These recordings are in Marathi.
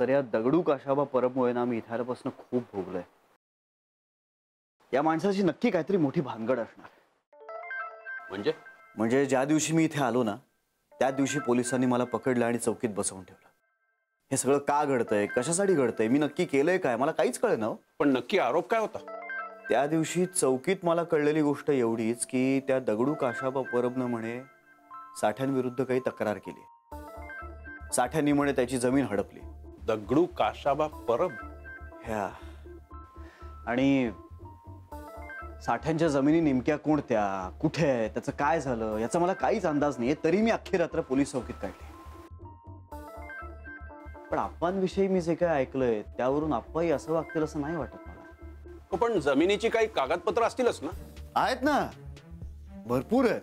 सर या दगडू काशाबा परबमुळे ना मी इथे आल्यापासून खूप भोगलोय. या माणसाची नक्की काहीतरी मोठी भानगड असणार. म्हणजे ज्या दिवशी मी इथे आलो ना त्या दिवशी पोलिसांनी मला पकडलं आणि चौकीत बसवून ठेवलं. हे सगळं का घडतंय, कशासाठी घडतंय, मी नक्की केलंय काय, मला काहीच कळेना हो. पण नक्की आरोप काय होता? त्या दिवशी चौकीत मला कळलेली गोष्ट एवढीच की त्या दगडू काशाबा परबनं म्हणे साठ्यांविरुद्ध काही तक्रार केली. साठ्यांनी म्हणे त्याची जमीन हडपली. दगडू काशाबा परब? ह्या आणि साठ्यांच्या जमिनी नेमक्या कोणत्या, कुठे आहे, त्याचं काय झालं याचा मला काहीच अंदाज नाही. तरी मी अख्खी रात्र पोलीस चौकीत काढली. पण आप्पांविषयी मी जे काय ऐकलंय त्यावरून आप्पाही असं वागतील असं नाही वाटत मला. पण जमिनीची काही कागदपत्र असतीलच ना? आहेत ना, भरपूर आहेत.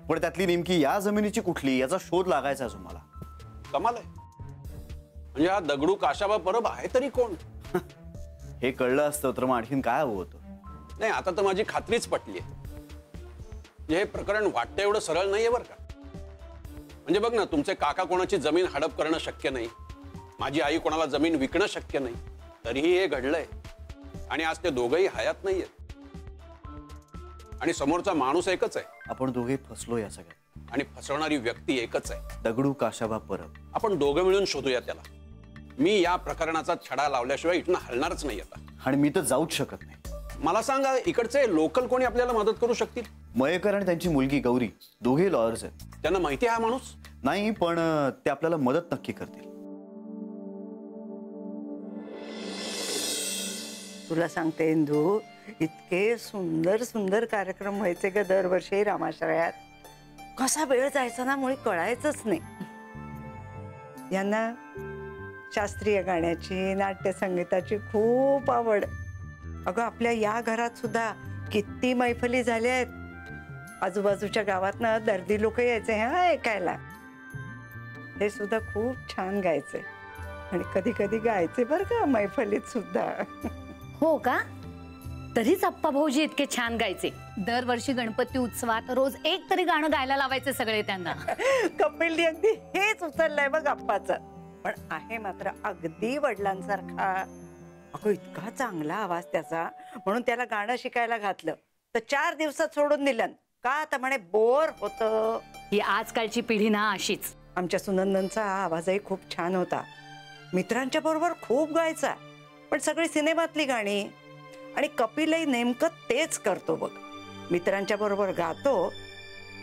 पण त्यातली नेमकी या जमिनीची कुठली याचा शोध लागायचा अजून मला. कमाल आहे. म्हणजे हा दगडू काशाबा परब आहे तरी कोण? हे कळलं असतं तर मग आणखीन काय हवं होतं. नाही, आता तर माझी खात्रीच पटली आहे. हे प्रकरण वाटतं एवढं सरळ नाहीये बरं का. म्हणजे बघ ना, तुमचे काका कोणाची जमीन हडप करणं शक्य नाही, माझी आई कोणाला जमीन विकणं शक्य नाही, तरीही हे घडलंय. आणि आज ते दोघंही हयात नाहीयेत आणि समोरचा माणूस एकच आहे. आपण दोघे फसलो या सगळ्यात. आणि फसवणारी व्यक्ती एकच आहे, दगडू काशाबा परब. आपण दोघं मिळून शोधूया त्याला. मी या प्रकरणाचा छडा लावल्याशिवाय इथनं हलणारच नाही आता. आणि मी तर जाऊच शकत नाही. मला सांगा, इकडचे लोकल कोणी आपल्याला मदत करू शकतील? मयेकर आणि त्यांची मुलगी गौरी दोघे लॉयर्स आहेत. त्यांना माहिती आहे हा माणूस? नाही, पण ते आपल्याला मदत नक्की करतील. तुला सांगते इंदू, इतके सुंदर सुंदर कार्यक्रम व्हायचे ग दरवर्षी रामाश्रयात. कसा वेळ जायचा ना मुळे कळायचंच नाही. यांना शास्त्रीय गाण्याची, नाट्यसंगीताची खूप आवड. अगं आपल्या या घरात सुद्धा किती मैफली झाल्या आहेत. आजूबाजूच्या गावातनं दर्दी लोक यायचे हा ऐकायला. हे सुद्धा खूप छान गायचे आणि कधी कधी गायचे बरं का मैफलीत सुद्धा. हो का? तरीच अप्पा भाऊजी इतके छान गायचे. दरवर्षी गणपती उत्सवात रोज एक तरी गाणं गायला लावायचे सगळे त्यांना. कपिलनी अगदी हेच उचललंय बघ अप्पाचं. पण आहे मात्र अगदी वडिलांसारखा. अगं इतका चांगला आवाज त्याचा, म्हणून त्याला गाणं शिकायला घातलं तर 4 दिवसात सोडून दिलं. का तर म्हणे बोर होतं. ही आजकालची पिढी ना अशीच. आमच्या सुनंदनचा आवाजही खूप छान होता. मित्रांच्या बरोबर खूप गायचा, पण सगळी सिनेमातली गाणी. आणि कपिलही नेमकं तेच करतो बघ. मित्रांच्या बरोबर गातो,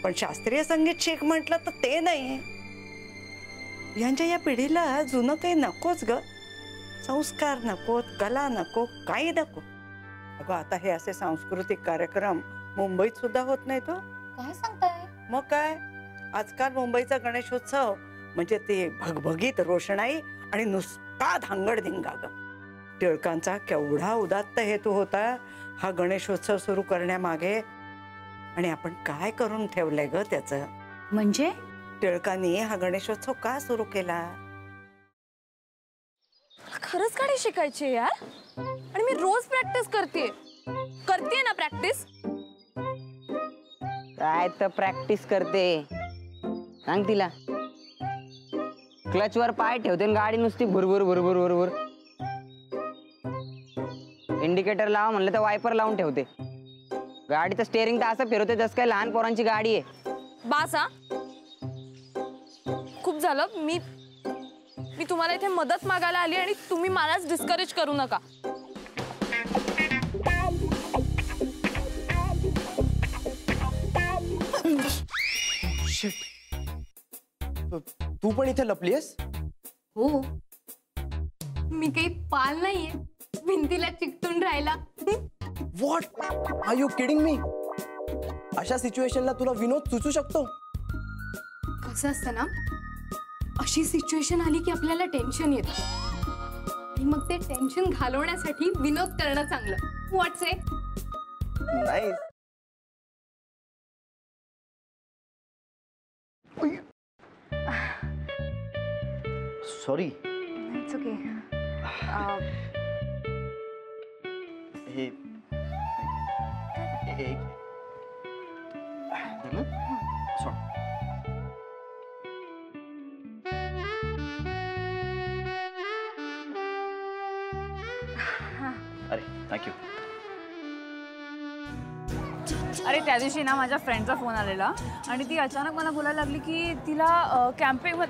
पण शास्त्रीय संगीत शिक म्हटलं तर ते नाही. यांच्या या पिढीला जुनं काही नकोच ग. संस्कार नकोत, कला नको, काही नको. अगं आता हे असे सांस्कृतिक कार्यक्रम मुंबईत सुद्धा होत नाही. तो काय सांगताय? मग काय, आजकाल मुंबईचा गणेशोत्सव म्हणजे ते भगभगीत रोषणाई आणि नुसता धांगडधिंगा ग. टिळकांचा केवढा उदात्त हेतू होता हा गणेशोत्सव सुरू करण्यामागे. आणि आपण काय करून ठेवलंय ग त्याचं. म्हणजे टिळकांनी हा गणेशोत्सव का सुरू केला? खरंच गाणी शिकायची यार. आणि मी रोज प्रॅक्टिस करते ना प्रॅक्टिस. काय तर प्रॅक्टिस करते सांग तिला. क्लच वर पाय ठेवते गाडी नुसती भुरभुर भुरभुर भुरभुर. इंडिकेटर लावा म्हणलं तर वायपर लावून ठेवते. गाडीचं स्टेअरिंग तर असं फिरवते जसं काय लहान पोरांची गाडी आहे. बास हा, खूप झालं. मी तुम्हाला इथे मदत मागायला आली आणि तुम्ही मलाच डिस्करेज करू नका. तू पण इथे लपलीयस? हो, मी काही पाल नाहीये भिंतीला चिकटून राहिला. What are you kidding me? अशा सिच्युएशनला तुला विनोद सुचू शकतो? कसं असतं ना, अशी सिच्युएशन आली की आपल्याला टेन्शन येतं आणि मग ते टेन्शन घालवण्यासाठी विनोद करणं चांगलं. व्हॉट्स इट? नाही. सॉरी. It's okay. हे थँक्यू. अरे त्या दिवशी ना माझ्या फ्रेंडचा फोन आलेला आणि ती अचानक मला बोलायला लागली की तिला कॅम्पिंग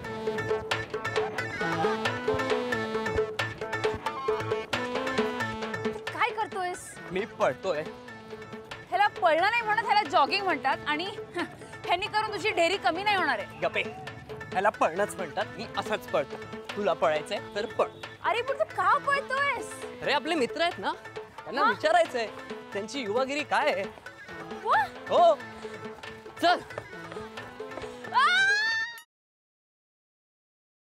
काय करतोयस? मी पळतोय. ह्याला पळणं नाही म्हणत, ह्याला जॉगिंग म्हणतात आणि ह्यांनी करून तुझी ढेरी कमी नाही होणार आहे. गपे, ह्याला पळणंच म्हणतात. मी असंच पळतो. तुला पळायचंय तर पळ. अरे पण तू का पळतोयस? अरे आपले मित्र आहेत ना, त्यांना विचारायचंय त्यांची युवागिरी काय आहे. वा, हो चल.